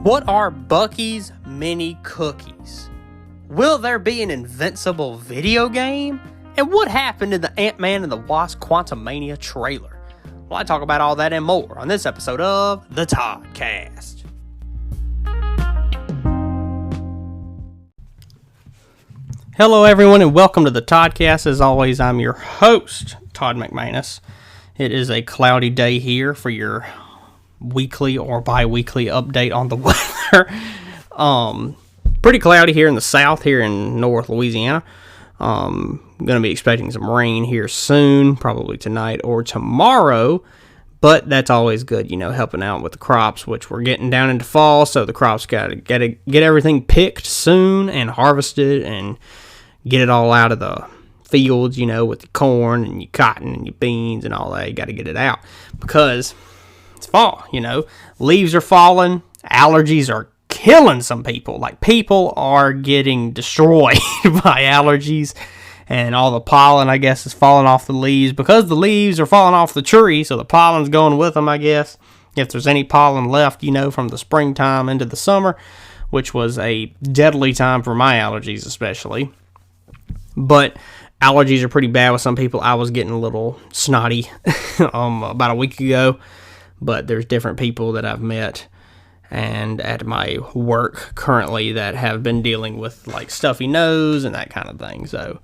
What are Buccees mini cookies? Will there be an Invincible video game? And what happened in the Ant-Man and the Wasp Quantumania trailer? Well, I talk about all that and more on this episode of the Toddcast. Hello everyone and welcome to the Toddcast. As always, I'm your host, Todd McManus. It is a cloudy day here for your weekly or bi-weekly update on the weather. Pretty cloudy here in the south, here in North Louisiana. Going to be expecting some rain here soon, probably tonight or tomorrow. But that's always good, helping out with the crops, which we're getting down into fall. So the crops got to get everything picked soon and harvested and get it all out of the fields, with the corn and your cotton and your beans and all that. You got to get it out because it's fall, leaves are falling, allergies are killing some people. Like, people are getting destroyed by allergies, and all the pollen, I guess, is falling off the leaves because the leaves are falling off the tree, so the pollen's going with them, I guess. If there's any pollen left, from the springtime into the summer, which was a deadly time for my allergies especially. But allergies are pretty bad with some people. I was getting a little snotty about a week ago. But there's different people that I've met and at my work currently that have been dealing with like stuffy nose and that kind of thing. So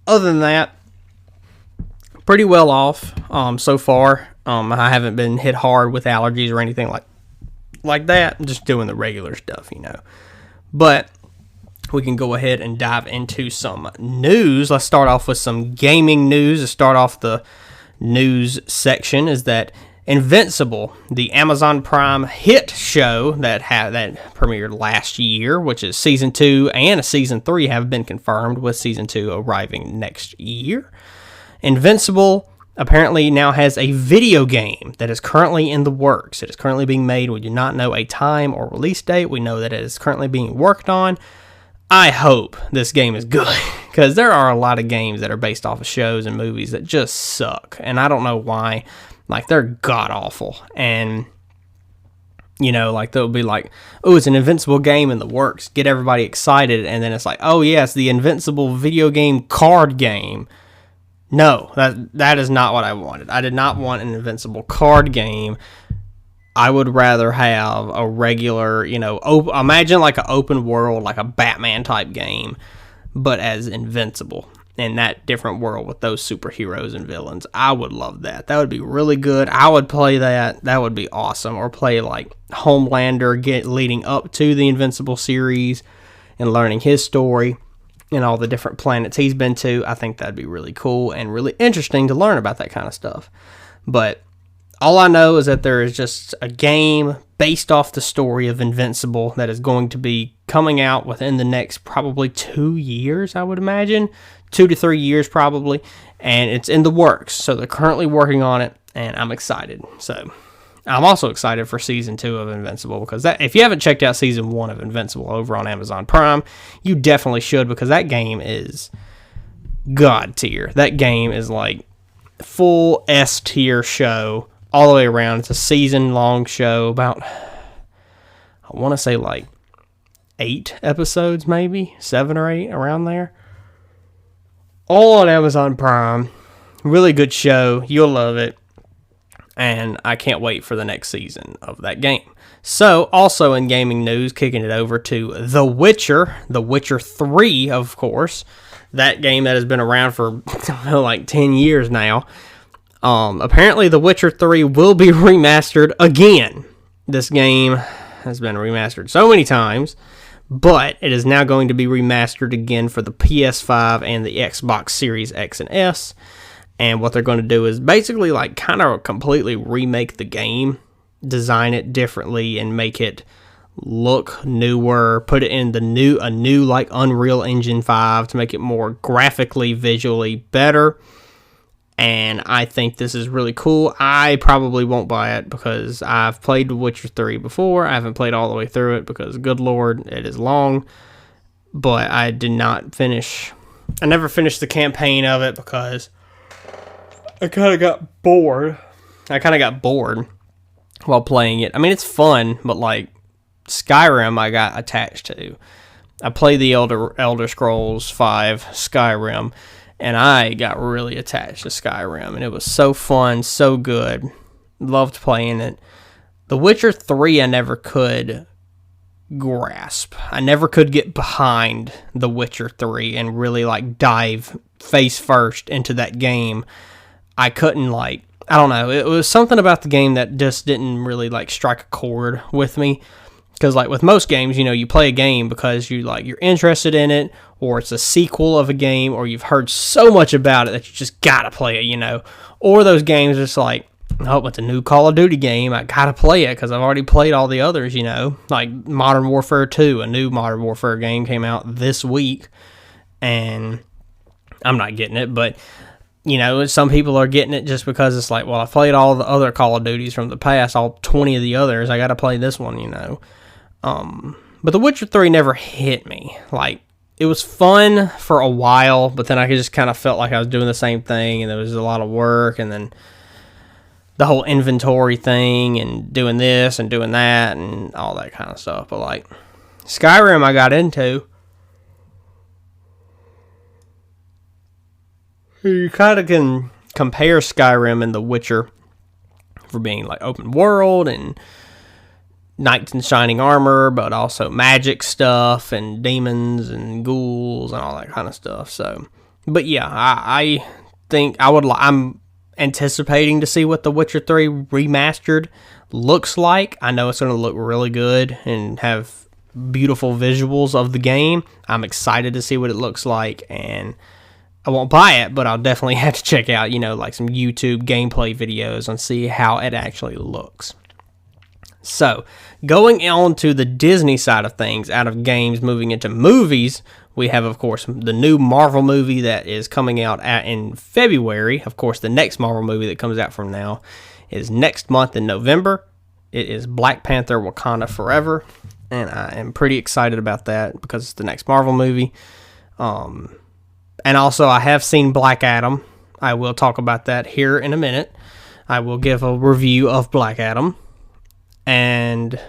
other than that, pretty well off so far. I haven't been hit hard with allergies or anything like that. I'm just doing the regular stuff, But we can go ahead and dive into some news. Let's start off with some gaming news. To start off the news section is that Invincible, the Amazon Prime hit show that premiered last year, which is Season 2 and Season 3 have been confirmed, with Season 2 arriving next year. Invincible apparently now has a video game that is currently in the works. It is currently being made. We do not know a time or release date. We know that it is currently being worked on. I hope this game is good, because there are a lot of games that are based off of shows and movies that just suck, and I don't know why. Like, they're god-awful, and, they'll be like, oh, it's an Invincible game in the works, get everybody excited, and then it's like, oh, yeah, it's the Invincible video game card game. No, that is not what I wanted. I did not want an Invincible card game. I would rather have a regular, imagine like an open world, like a Batman-type game, but as Invincible. In that different world with those superheroes and villains. I would love that. That would be really good. I would play that. That would be awesome. Or play like Homelander leading up to the Invincible series and learning his story and all the different planets he's been to. I think that'd be really cool and really interesting to learn about that kind of stuff. But all I know is that there is just a game based off the story of Invincible that is going to be coming out within the next probably 2 years, I would imagine. 2 to 3 years probably, and it's in the works, so they're currently working on it, and I'm excited. So I'm also excited for Season 2 of Invincible, because if you haven't checked out Season 1 of Invincible over on Amazon Prime, you definitely should, because that game is God tier. That game is like full S tier show all the way around. It's a season-long show, about, I want to say like 8 episodes maybe, 7 or 8, around there. All on Amazon Prime. Really good show. You'll love it. And I can't wait for the next season of that game. So, also in gaming news, kicking it over to The Witcher. The Witcher 3, of course. That game that has been around for like 10 years now. Apparently, The Witcher 3 will be remastered again. This game has been remastered so many times. But it is now going to be remastered again for the PS5 and the Xbox Series X and S. And what they're going to do is basically like kind of completely remake the game, design it differently, and make it look newer. Put it in a new like Unreal Engine 5 to make it more graphically, visually better. And I think this is really cool. I probably won't buy it because I've played The Witcher 3 before. I haven't played all the way through it because, good lord, it is long. But I did not finish. I never finished the campaign of it because I kind of got bored. while playing it. I mean, it's fun, but like Skyrim I got attached to. I played the Elder Scrolls 5 Skyrim, and I got really attached to Skyrim, and it was so fun, so good. Loved playing it. The Witcher 3 I never could grasp. I never could get behind The Witcher 3 and really like dive face first into that game. I couldn't I don't know. It was something about the game that just didn't really like strike a chord with me. Because like with most games, you play a game because you're interested in it, or it's a sequel of a game, or you've heard so much about it that you just gotta play it, Or those games it's like, oh, it's a new Call of Duty game, I gotta play it because I've already played all the others, Like Modern Warfare 2, a new Modern Warfare game came out this week, and I'm not getting it, but some people are getting it just because it's like, well, I played all the other Call of Duties from the past, all 20 of the others, I gotta play this one, But The Witcher 3 never hit me. Like, it was fun for a while, but then I just kind of felt like I was doing the same thing, and there was a lot of work, and then the whole inventory thing, and doing this and doing that, and all that kind of stuff. But, like, Skyrim I got into. You kind of can compare Skyrim and The Witcher for being, like, open world, and knights in shining armor, but also magic stuff and demons and ghouls and all that kind of stuff. So, but yeah, I think I'm anticipating to see what The Witcher 3 remastered looks like. I know it's going to look really good and have beautiful visuals of the game. I'm excited to see what it looks like, and I won't buy it, but I'll definitely have to check out, like some YouTube gameplay videos and see how it actually looks. So, going on to the Disney side of things, out of games, moving into movies, we have, of course, the new Marvel movie that is coming out in February. Of course, the next Marvel movie that comes out from now is next month in November. It is Black Panther: Wakanda Forever, and I am pretty excited about that because it's the next Marvel movie. And also, I have seen Black Adam. I will talk about that here in a minute. I will give a review of Black Adam. And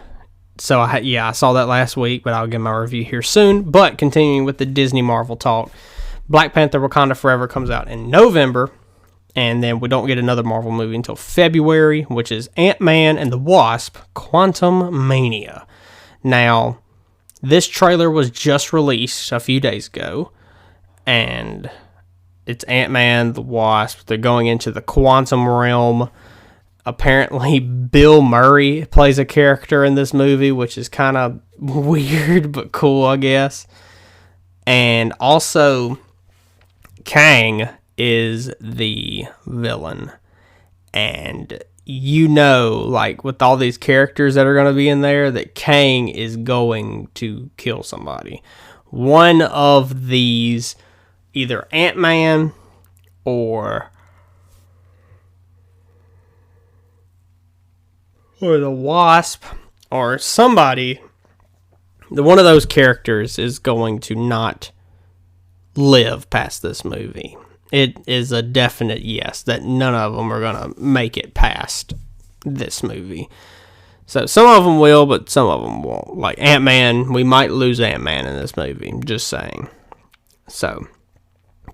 so, I saw that last week, but I'll give my review here soon. But continuing with the Disney Marvel talk, Black Panther: Wakanda Forever comes out in November, and then we don't get another Marvel movie until February, which is Ant-Man and the Wasp: Quantumania. Now, this trailer was just released a few days ago, and it's Ant-Man, the Wasp. They're going into the quantum realm. Apparently, Bill Murray plays a character in this movie, which is kind of weird but cool, I guess. And also, Kang is the villain. And like with all these characters that are going to be in there, that Kang is going to kill somebody. One of these, either Ant-Man or the Wasp, or somebody, one of those characters is going to not live past this movie. It is a definite yes that none of them are going to make it past this movie. So some of them will, but some of them won't. Like Ant-Man, we might lose Ant-Man in this movie, just saying. So,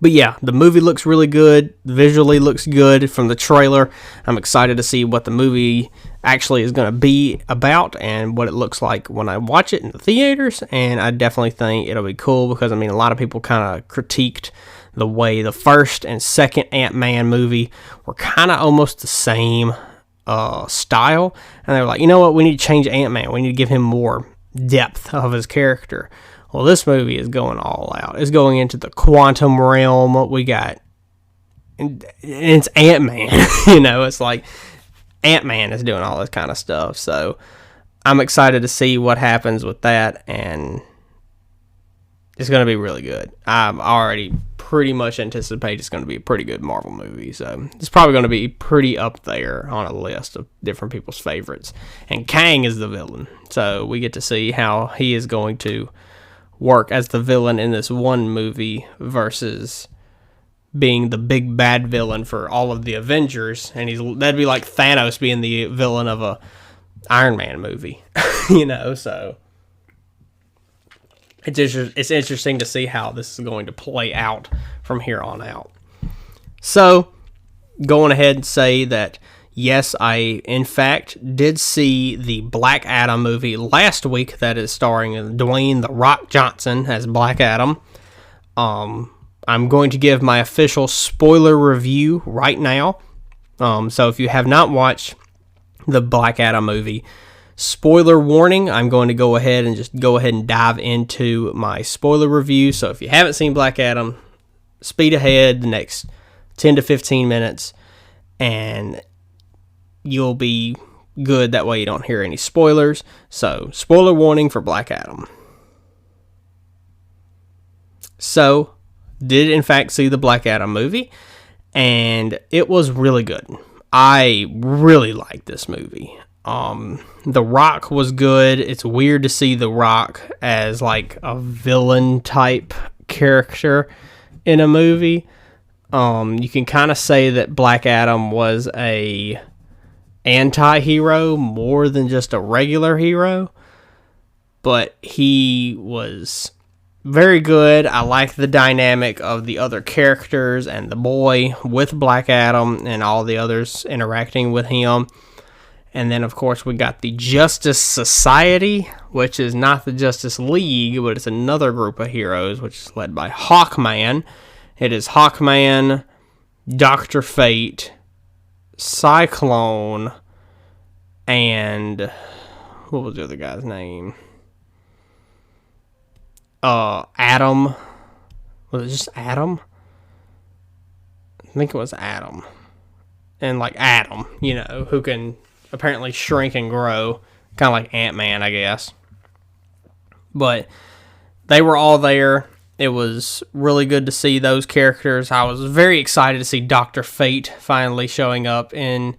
but yeah, the movie looks really good, visually looks good from the trailer. I'm excited to see what the movie actually is going to be about and what it looks like when I watch it in the theaters, and I definitely think it'll be cool because, a lot of people kind of critiqued the way the first and second Ant-Man movie were kind of almost the same style, and they were like, you know what, we need to change Ant-Man, we need to give him more depth of his character. Well, this movie is going all out. It's going into the quantum realm. We got, and it's Ant-Man. It's like Ant-Man is doing all this kind of stuff. So I'm excited to see what happens with that, and it's going to be really good. I'm already pretty much anticipate it's going to be a pretty good Marvel movie. So it's probably going to be pretty up there on a list of different people's favorites. And Kang is the villain. So we get to see how he is going to work as the villain in this one movie versus being the big bad villain for all of the Avengers, and that'd be like Thanos being the villain of Iron Man movie. So it's interesting to see how this is going to play out from here on out. So, going ahead and say that, yes, I, in fact, did see the Black Adam movie last week that is starring Dwayne "The Rock" Johnson as Black Adam. I'm going to give my official spoiler review right now. So if you have not watched the Black Adam movie, spoiler warning, I'm going to go ahead and dive into my spoiler review. So if you haven't seen Black Adam, speed ahead the next 10 to 15 minutes, and you'll be good. That way you don't hear any spoilers. So, spoiler warning for Black Adam. So, did in fact see the Black Adam movie, and it was really good. I really liked this movie. The Rock was good. It's weird to see The Rock as like a villain type character in a movie. You can kind of say that Black Adam was a anti-hero more than just a regular hero, but he was very good. I like the dynamic of the other characters and the boy with Black Adam and all the others interacting with him. And then, of course, we got the Justice Society, which is not the Justice League, but it's another group of heroes, which is led by Hawkman. It is Hawkman, Dr. Fate, Cyclone, and what was the other guy's name? Adam. Was it just Adam? I think it was Adam. And like Adam, who can apparently shrink and grow, kind of like Ant-Man, I guess. But they were all there. It was really good to see those characters. I was very excited to see Dr. Fate finally showing up in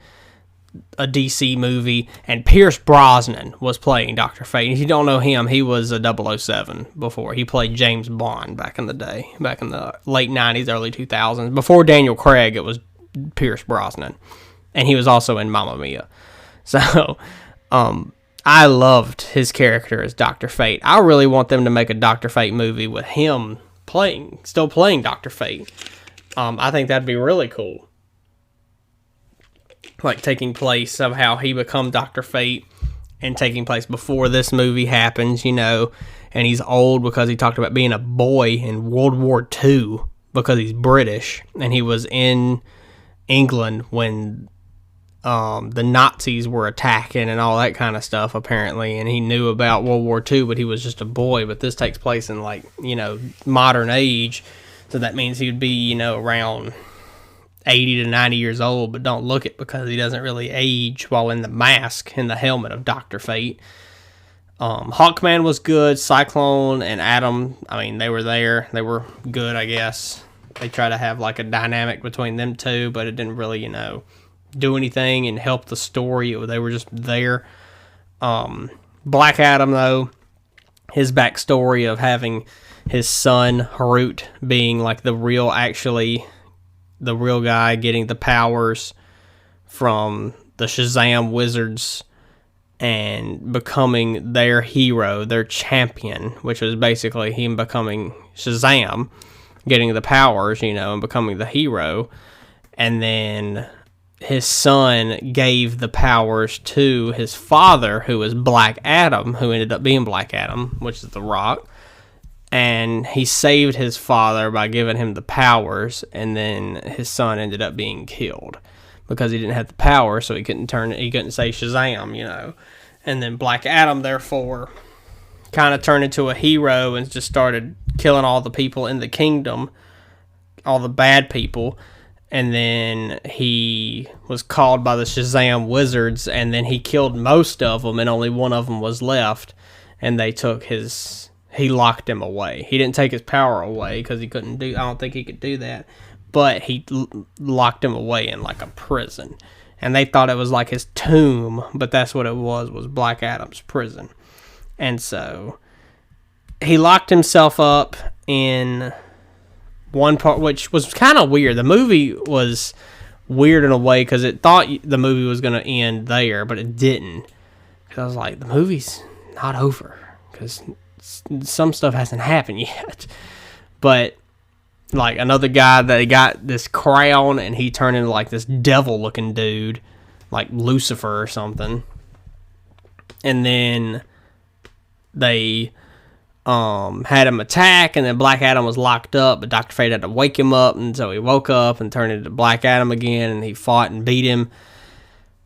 a DC movie, and Pierce Brosnan was playing Dr. Fate. If you don't know him, he was a 007 before. He played James Bond back in the day, back in the late 90s, early 2000s. Before Daniel Craig, it was Pierce Brosnan, and he was also in Mamma Mia. So, I loved his character as Dr. Fate. I really want them to make a Dr. Fate movie with him still playing Dr. Fate. I think that'd be really cool. Like taking place of how he become Dr. Fate and taking place before this movie happens, and he's old because he talked about being a boy in World War II because he's British, and he was in England when the Nazis were attacking and all that kind of stuff, apparently, and he knew about World War II, but he was just a boy. But this takes place in modern age, so that means he would be around 80 to 90 years old, but don't look it because he doesn't really age while in the mask and the helmet of Dr. Fate. Hawkman was good. Cyclone and Adam, they were there. They were good, I guess. They try to have like a dynamic between them two, but it didn't really, do anything and help the story. They were just there. Black Adam, though, his backstory of having his son, Harut, being like the real guy getting the powers from the Shazam wizards and becoming their hero, their champion, which was basically him becoming Shazam, getting the powers, and becoming the hero. And then his son gave the powers to his father, who was Black Adam, who ended up being Black Adam, which is The Rock. And he saved his father by giving him the powers, and then his son ended up being killed because he didn't have the power, so he couldn't say Shazam, And then Black Adam, therefore, kind of turned into a hero and just started killing all the people in the kingdom, all the bad people. And then he was called by the Shazam wizards, and then he killed most of them, and only one of them was left. And he locked him away. He didn't take his power away because I don't think he could do that. But he locked him away in like a prison. And they thought it was like his tomb, but that's what it was Black Adam's prison. And so he locked himself up in one part, which was kind of weird. The movie was weird in a way because it thought the movie was going to end there, but it didn't. Because I was like, the movie's not over. Because some stuff hasn't happened yet. But, like, another guy that he got this crown, and he turned into, like, this devil-looking dude. Like Lucifer or something. And then they had him attack, and then Black Adam was locked up, but Dr. Fate had to wake him up, and so he woke up and turned into Black Adam again, and he fought and beat him.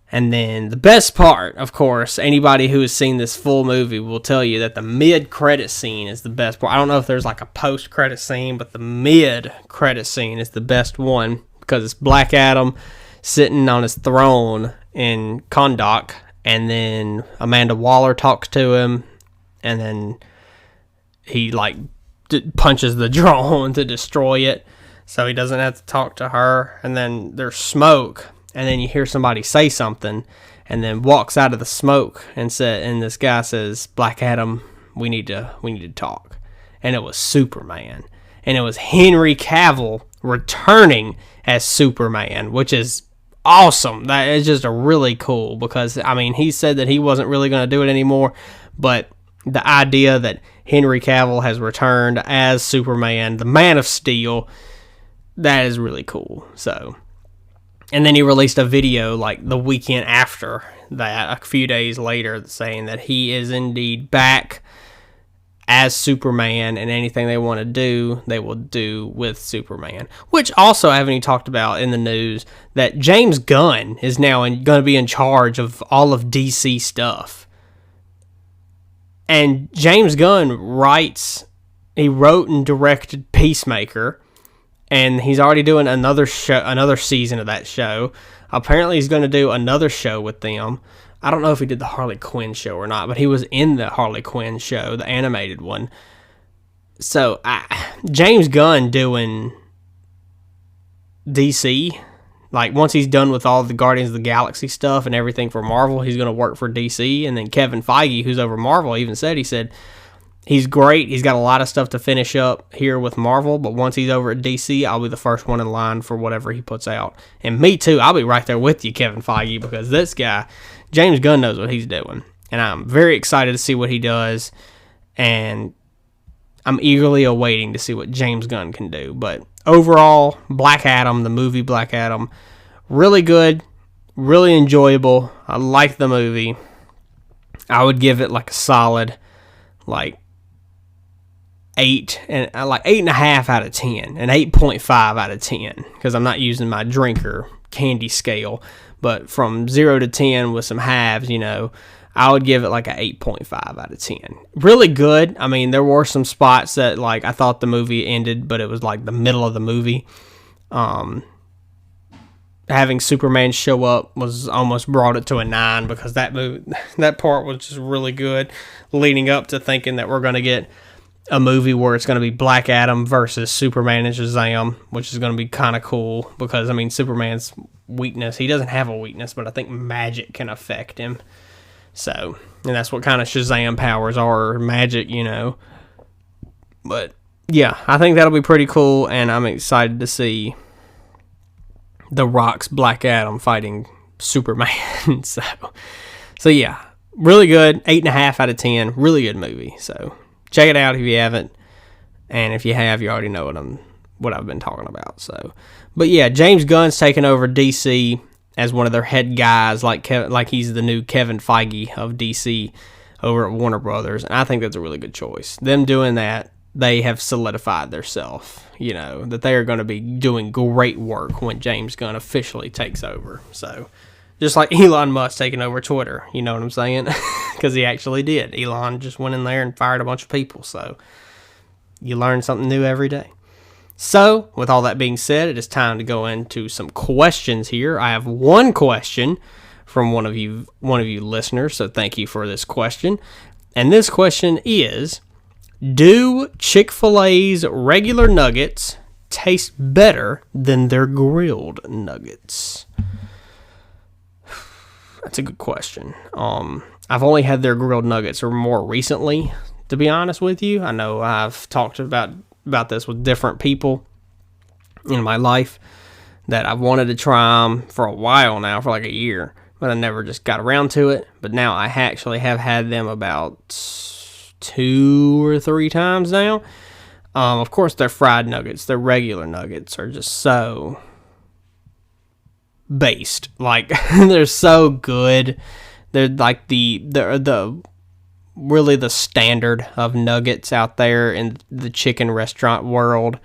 And then the best part, of course, anybody who has seen this full movie will tell you that the mid-credit scene is the best part. I don't know if there's like a post-credit scene, but the mid-credit scene is the best one, because it's Black Adam sitting on his throne in Kahndaq, and then Amanda Waller talks to him, and then he like punches the drone to destroy it, so he doesn't have to talk to her. And then there's smoke, and then you hear somebody say something, and then walks out of the smoke and this guy says, "Black Adam, we need to talk." And it was Superman, and it was Henry Cavill returning as Superman, which is awesome. That is just a really cool, because I mean, he said that he wasn't really going to do it anymore, but the idea that Henry Cavill has returned as Superman, the Man of Steel, that is really cool. So, and then he released a video like the weekend after that, a few days later, saying that he is indeed back as Superman, and anything they want to do, they will do with Superman. Which also, I haven't even talked about in the news, that James Gunn is now going to be in charge of all of DC stuff. And James Gunn he wrote and directed Peacemaker, and he's already doing another season of that show. Apparently he's going to do another show with them. I don't know if he did the Harley Quinn show or not, but he was in the Harley Quinn show, the animated one. So, James Gunn doing DC, like once he's done with all the Guardians of the Galaxy stuff and everything for Marvel, he's going to work for DC. And then Kevin Feige, who's over Marvel, he said he's great. He's got a lot of stuff to finish up here with Marvel, but once he's over at DC, I'll be the first one in line for whatever he puts out. And me too, I'll be right there with you, Kevin Feige, because this guy, James Gunn, knows what he's doing. And I'm very excited to see what he does, and I'm eagerly awaiting to see what James Gunn can do. But overall, Black Adam, the movie Black Adam, really good, really enjoyable. I like the movie. I would give it like a solid, like 8.5 out of 10, and 8.5 out of 10, because I'm not using my drinker candy scale. But from 0 to 10 with some halves, I would give it like an 8.5 out of 10. Really good. I mean, there were some spots that like I thought the movie ended, but it was like the middle of the movie. Having Superman show up was almost brought it to a 9, because that part was just really good, leading up to thinking that we're going to get a movie where it's going to be Black Adam versus Superman and Shazam, which is going to be kind of cool, because I mean, Superman's weakness, he doesn't have a weakness, but I think magic can affect him. So, and that's what kind of Shazam powers are, magic, But yeah, I think that'll be pretty cool, and I'm excited to see The Rock's Black Adam fighting Superman. so yeah, really good. 8.5 out of 10. Really good movie. So check it out if you haven't, and if you have, you already know what I've been talking about. So, but yeah, James Gunn's taking over DC as one of their head guys, like he's the new Kevin Feige of DC over at Warner Brothers, and I think that's a really good choice. Them doing that, they have solidified themselves, that they are going to be doing great work when James Gunn officially takes over. So, just like Elon Musk taking over Twitter, you know what I'm saying? Because he actually did. Elon just went in there and fired a bunch of people. So, you learn something new every day. So, with all that being said, it is time to go into some questions here. I have one question from one of you listeners, so thank you for this question. And this question is, do Chick-fil-A's regular nuggets taste better than their grilled nuggets? That's a good question. I've only had their grilled nuggets more recently, to be honest with you. I know I've talked about this with different people in my life, that I've wanted to try them for a while now, for like a year. but I never just got around to it. But now I actually have had them about 2 or 3 times now. Of course, they're fried nuggets. Their regular nuggets are just so based. Like, they're so good. They're like the really the standard of nuggets out there in the chicken restaurant world.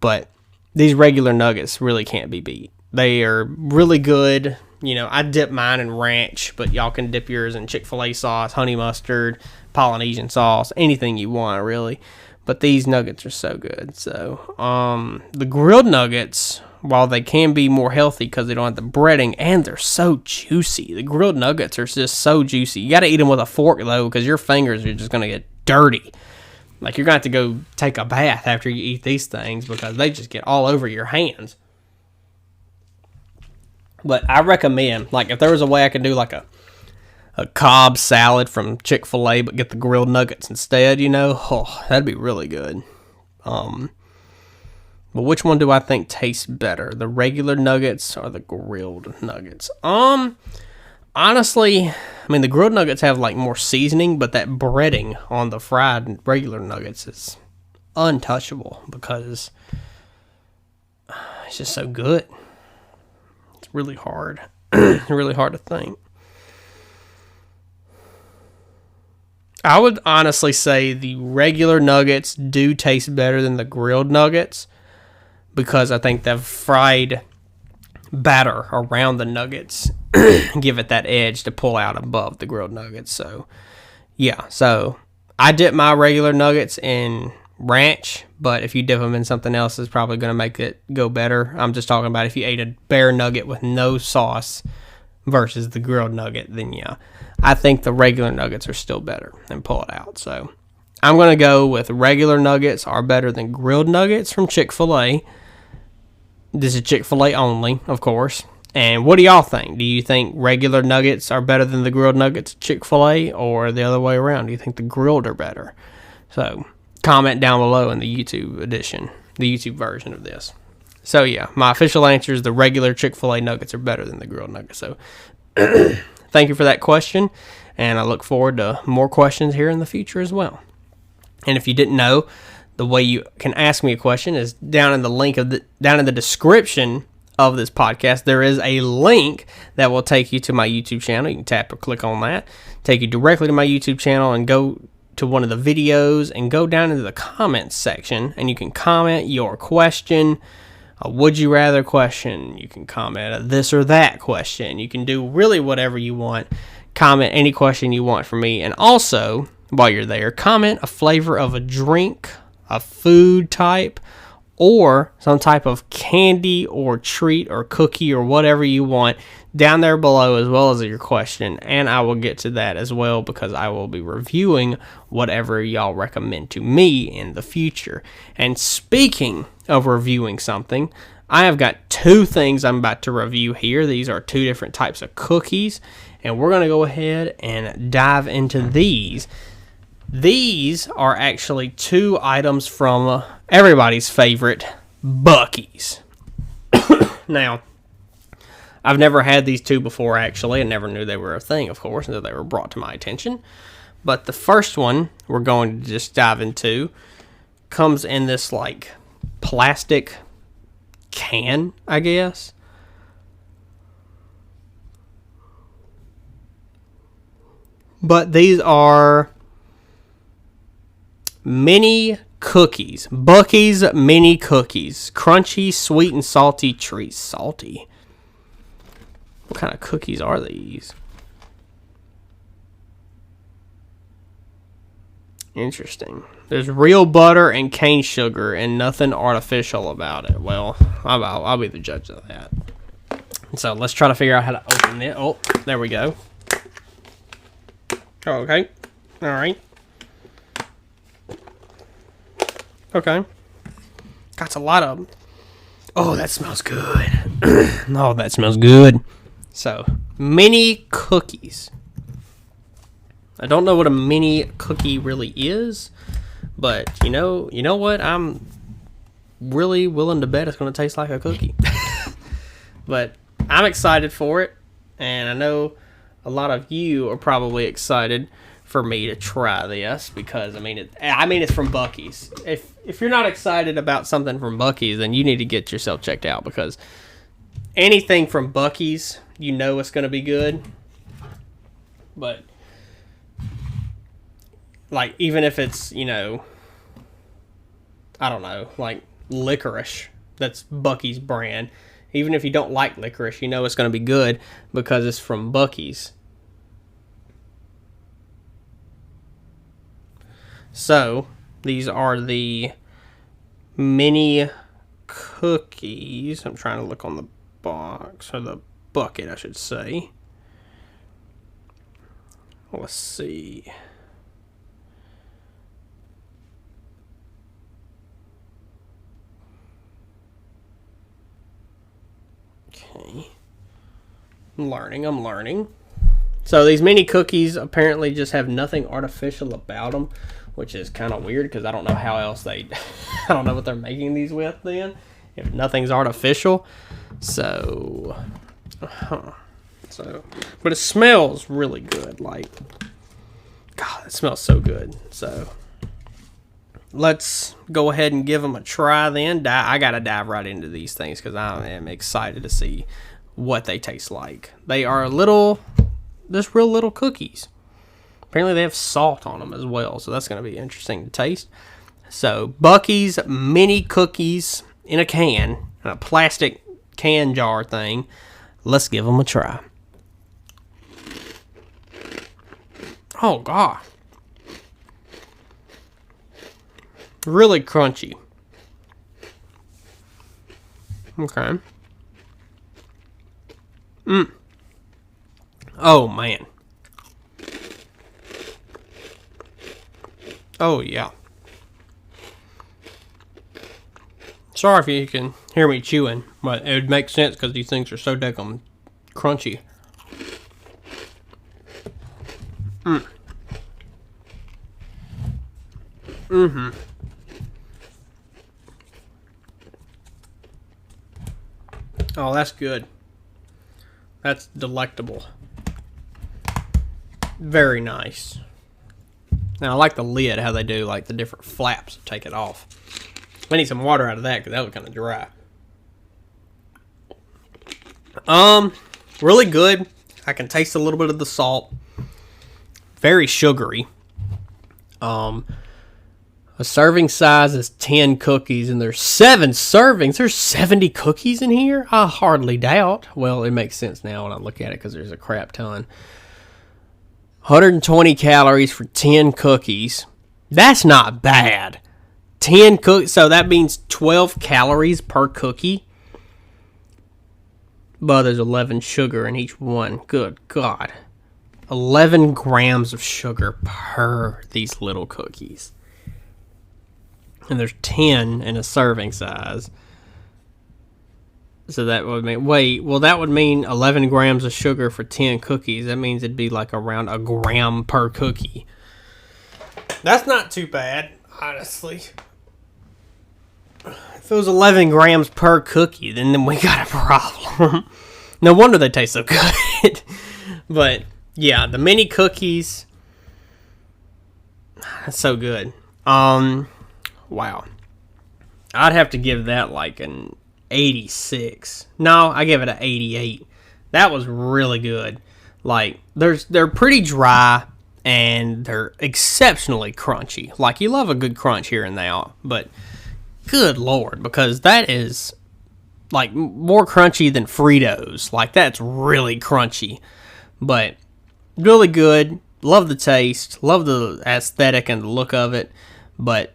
But these regular nuggets really can't be beat. They are really good. You know, I dip mine in ranch, but y'all can dip yours in Chick-fil-A sauce, honey mustard, Polynesian sauce, anything you want, really. But these nuggets are so good. So, the grilled nuggets, while they can be more healthy because they don't have the breading, and they're so juicy. The grilled nuggets are just so juicy. You got to eat them with a fork, though, because your fingers are just going to get dirty. Like, you're going to have to go take a bath after you eat these things because they just get all over your hands. But I recommend, like, if there was a way I could do, like, a Cobb salad from Chick-fil-A, but get the grilled nuggets instead, you know, that'd be really good. But which one do I think tastes better, the regular nuggets or the grilled nuggets? Honestly, I mean, the grilled nuggets have, like, more seasoning, but that breading on the fried regular nuggets is untouchable because it's just so good. It's really hard. Really hard to think. I would honestly say the regular nuggets do taste better than the grilled nuggets because I think the fried batter around the nuggets give it that edge to pull out above the grilled nuggets. So, yeah. So, I dip my regular nuggets in ranch, but if you dip them in something else, it's probably going to make it go better. I'm just talking about if you ate a bare nugget with no sauce versus the grilled nugget, then yeah, I think the regular nuggets are still better and pull it out. So I'm going to go with regular nuggets are better than grilled nuggets from Chick-fil-A. This is Chick-fil-A only, of course. And what do y'all think? Do you think regular nuggets are better than the grilled nuggets at Chick-fil-A, or the other way around? Do you think the grilled are better? So comment down below in the YouTube edition, the YouTube version of this. So yeah, my official answer is the regular Chick-fil-A nuggets are better than the grilled nuggets. So thank you for that question, and I look forward to more questions here in the future as well. And if you didn't know, the way you can ask me a question is down in the description of this podcast. There is a link that will take you to my YouTube channel. You can tap or click on that, take you directly to my YouTube channel, and go to one of the videos and go down into the comments section, and you can comment your question, a would you rather question. You can comment a this or that question. You can do really whatever you want. Comment any question you want from me. And also, while you're there, comment a flavor of a drink, a food type, or some type of candy or treat or cookie or whatever you want down there below, as well as your question, and I will get to that as well because I will be reviewing whatever y'all recommend to me in the future. And speaking of reviewing something, I have got 2 things I'm about to review here. These are 2 different types of cookies, and we're going to go ahead and dive into these. These are actually 2 items from everybody's favorite, Buccees. Now, I've never had these 2 before, actually. I never knew they were a thing, of course, until they were brought to my attention. But the first one we're going to just dive into comes in this, like, plastic can, I guess. But these are mini cookies. Buccees mini cookies. Crunchy, sweet, and salty treats. Salty? What kind of cookies are these? Interesting. There's real butter and cane sugar and nothing artificial about it. Well, I'll be the judge of that. So let's try to figure out how to open it. Oh, there we go. Okay. All right. Okay. Got a lot of them. Oh, that smells good. Oh, that smells good. So, mini cookies. I don't know what a mini cookie really is, but you know what? I'm really willing to bet it's going to taste like a cookie. But I'm excited for it, And I know a lot of you are probably excited for me to try this because it's from Buccees. If you're not excited about something from Buccees, then you need to get yourself checked out, because anything from Buccees, you know it's going to be good. But like, even if it's, I don't know, like licorice, that's Buccees brand. Even if you don't like licorice, you know it's going to be good because it's from Buccees. So, these are the mini cookies. I'm trying to look on the box, or the bucket, I should say. Let's see. Okay. I'm learning. So these mini cookies apparently just have nothing artificial about them, which is kind of weird because I don't know how else I don't know what they're making these with then, if nothing's artificial. So, but it smells really good. Like, God, it smells so good. So, let's go ahead and give them a try then. I got to dive right into these things because I am excited to see what they taste like. They are just real little cookies. Apparently they have salt on them as well, so that's going to be interesting to taste. So, Buccees mini cookies in a can, in a plastic can jar thing. Let's give them a try. Oh, God. Really crunchy. Okay. Oh, man. Oh, yeah. Sorry if you can hear me chewing, but it would make sense because these things are so daggum crunchy. Oh, that's good. That's delectable. Very nice. Now, I like the lid, how they do, like, the different flaps to take it off. I need some water out of that, because that was kind of dry. Really good. I can taste a little bit of the salt. Very sugary. A serving size is 10 cookies, and there's 7 servings. There's 70 cookies in here? I hardly doubt. Well, it makes sense now when I look at it, because there's a crap ton. 120 calories for 10 cookies. That's not bad. 10 cookies, so that means 12 calories per cookie. But there's 11 sugar in each one. Good God. 11 grams of sugar per these little cookies. And there's 10 in a serving size. So that would mean, that would mean 11 grams of sugar for 10 cookies. That means it'd be like around a gram per cookie. That's not too bad, honestly. If it was 11 grams per cookie, then we got a problem. No wonder they taste so good. But, yeah, the mini cookies, that's so good. Wow. I'd have to give that like an 86. No, I give it an 88. That was really good. Like, they're pretty dry, and they're exceptionally crunchy. Like, you love a good crunch here and there, but good Lord, because that is like more crunchy than Fritos. Like, that's really crunchy, but really good. Love the taste, love the aesthetic and the look of it, but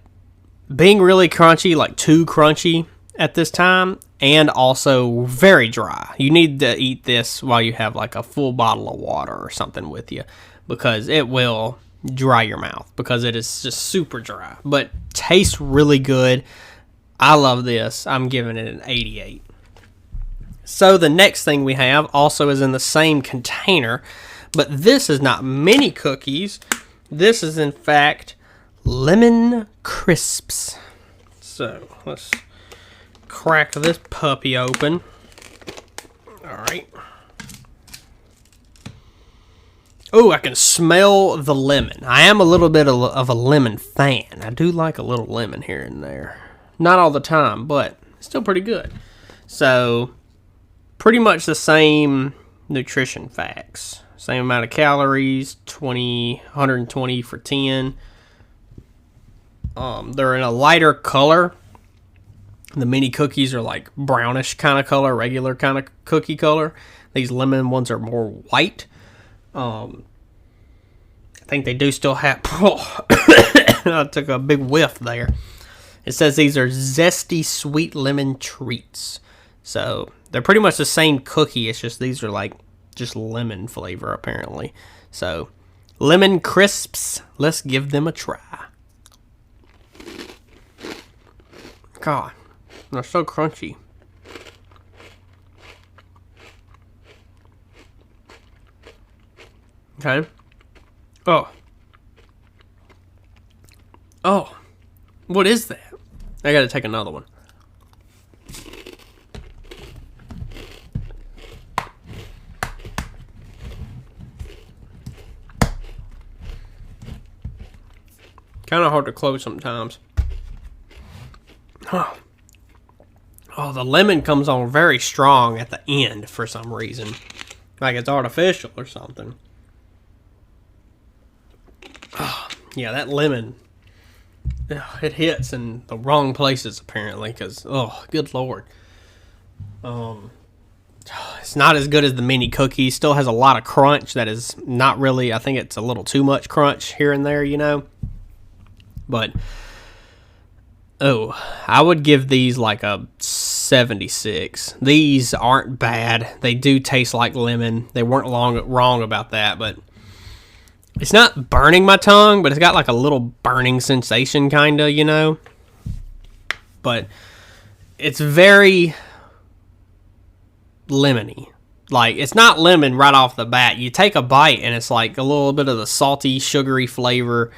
being really crunchy, like too crunchy at this time, and also very dry. You need to eat this while you have like a full bottle of water or something with you, because it will dry your mouth, because it is just super dry, but tastes really good. I love this. I'm giving it an 88. So the next thing we have also is in the same container, but this is not mini cookies. This is in fact lemon crisps. So let's crack this puppy open. All right. Oh, I can smell the lemon. I am a little bit of a lemon fan. I do like a little lemon here and there. Not all the time, but still pretty good. So, pretty much the same nutrition facts. Same amount of calories, 120 for 10. They're in a lighter color. The mini cookies are like brownish kind of color, regular kind of cookie color. These lemon ones are more white. I think they do still have... I took a big whiff there. It says these are zesty sweet lemon treats. So they're pretty much the same cookie. It's just these are like just lemon flavor apparently. So lemon crisps. Let's give them a try. God, they're so crunchy. Okay. Oh. What is that? I gotta take another one. Kind of hard to close sometimes. Oh, the lemon comes on very strong at the end for some reason. Like it's artificial or something. Oh, yeah, that lemon, it hits in the wrong places apparently because, oh, good Lord. It's not as good as the mini cookie. Still has a lot of crunch that is not really, I think it's a little too much crunch here and there, you know. But, I would give these like a 76. These aren't bad. They do taste like lemon. They weren't wrong about that, but it's not burning my tongue, but it's got like a little burning sensation kind of, you know. But it's very lemony. Like, it's not lemon right off the bat. You take a bite and it's like a little bit of the salty, sugary flavor,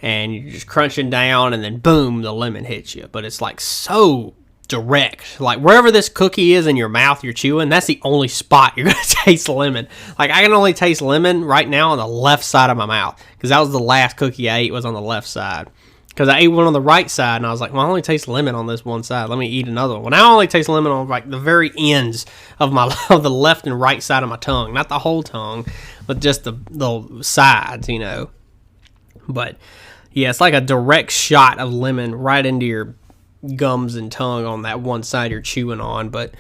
and you're just crunching down, and then boom, the lemon hits you. But it's like so direct. Like, wherever this cookie is in your mouth you're chewing, that's the only spot you're going to taste lemon. Like, I can only taste lemon right now on the left side of my mouth, because that was the last cookie I ate was on the left side. Because I ate one on the right side, and I was like, well, I only taste lemon on this one side. Let me eat another one. Well, now I only taste lemon on like the very ends of the left and right side of my tongue. Not the whole tongue, but just the sides, you know. But yeah, it's like a direct shot of lemon right into your gums and tongue on that one side you're chewing on. But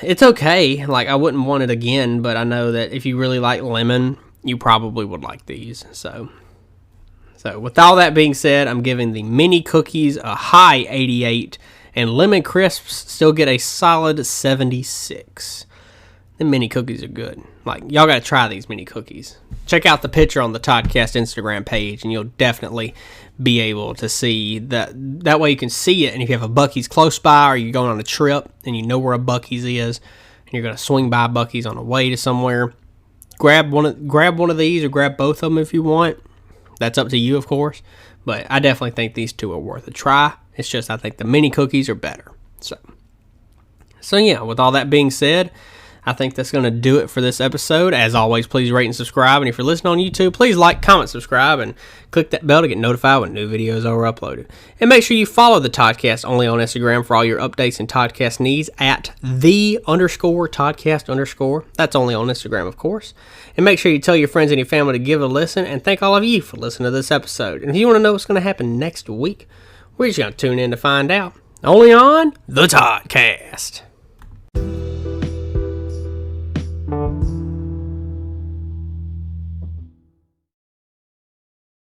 it's okay. Like, I wouldn't want it again, but I know that if you really like lemon, you probably would like these. So with all that being said, I'm giving the mini cookies a high 88, and lemon crisps still get a solid 76. The mini cookies are good. Like, y'all got to try these mini cookies. Check out the picture on the Toddcast Instagram page, and you'll definitely be able to see that. That way you can see it, and if you have a Buccees close by, or you're going on a trip, and you know where a Buccees is, and you're going to swing by Buccees on the way to somewhere, grab one of these, or grab both of them if you want. That's up to you, of course. But I definitely think these two are worth a try. It's just I think the mini cookies are better. So yeah, with all that being said, I think that's going to do it for this episode. As always, please rate and subscribe. And if you're listening on YouTube, please like, comment, subscribe, and click that bell to get notified when new videos are uploaded. And make sure you follow the Toddcast only on Instagram for all your updates and Toddcast needs at @the_Toddcast_. That's only on Instagram, of course. And make sure you tell your friends and your family to give it a listen. And thank all of you for listening to this episode. And if you want to know what's going to happen next week, we're just going to tune in to find out. Only on the Toddcast.